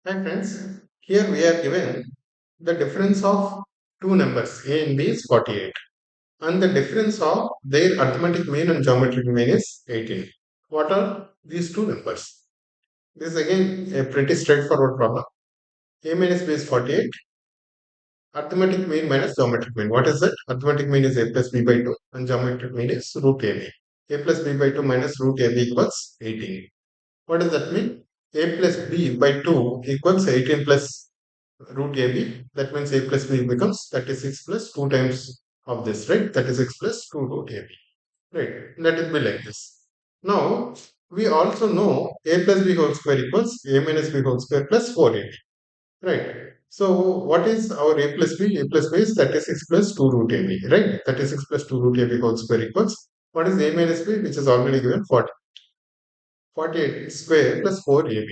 Hi friends, here we are given the difference of two numbers a and b is 48 and the difference of their arithmetic mean and geometric mean is 18. What are these two numbers? This is again a pretty straightforward problem. A minus b is 48, arithmetic mean minus geometric mean. What is it? Arithmetic mean is a plus b by 2 and geometric mean is root ab. A plus b by 2 minus root ab equals 18. What does that mean? A plus b by 2 equals 18 plus root AB. That means A plus B becomes 36 plus 2 times of this, right? 36 plus 2 root AB, right? Let it be like this. Now, we also know A plus B whole square equals A minus B whole square plus 4AB, right? So, what is our A plus B? A plus B is 36 plus 2 root AB, right? 36 plus 2 root AB whole square equals what is A minus B, which is already given 40. 48 square plus 4AB.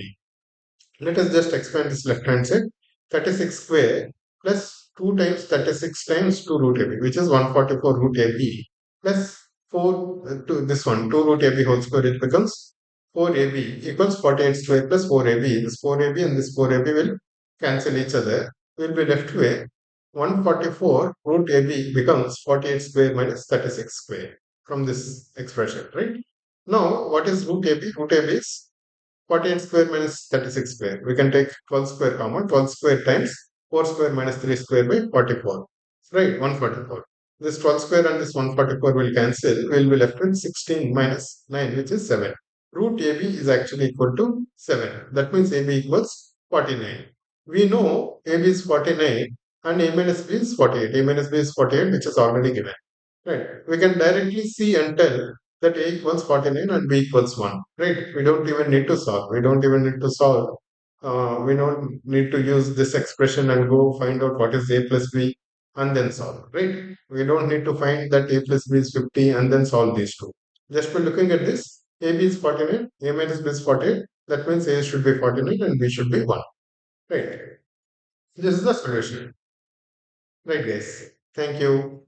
Let us just expand this left hand side. 36 square plus 2 times 36 times 2 root ab, which is 144 root ab plus 4 to this one 2 root ab whole square. It becomes 4ab equals 48 square plus 4ab. This 4ab and this 4ab will cancel each other. We will be left with 144 root ab becomes 48 square minus 36 square from this expression, right? Now, what is root ab? Root ab is 48 square minus 36 square. We can take 12 square common. 12 square times 4 square minus 3 square by 44. Right, 144. This 12 square and this 144 will cancel. We will be left with 16 minus 9, which is 7. Root AB is actually equal to 7. That means AB equals 49. We know AB is 49 and A minus B is 48. A minus B is 48, which is already given. Right. We can directly see and tell that A equals 49 and B equals 1. Right. We don't even need to solve. We don't even need to solve. We don't need to use this expression and go find out what is A plus B and then solve. Right. We don't need to find that A plus B is 50 and then solve these two. Just by looking at this, AB is 49, A minus B is 48. That means A should be 49 and B should be 1. Right. This is the solution. Right, guys. Thank you.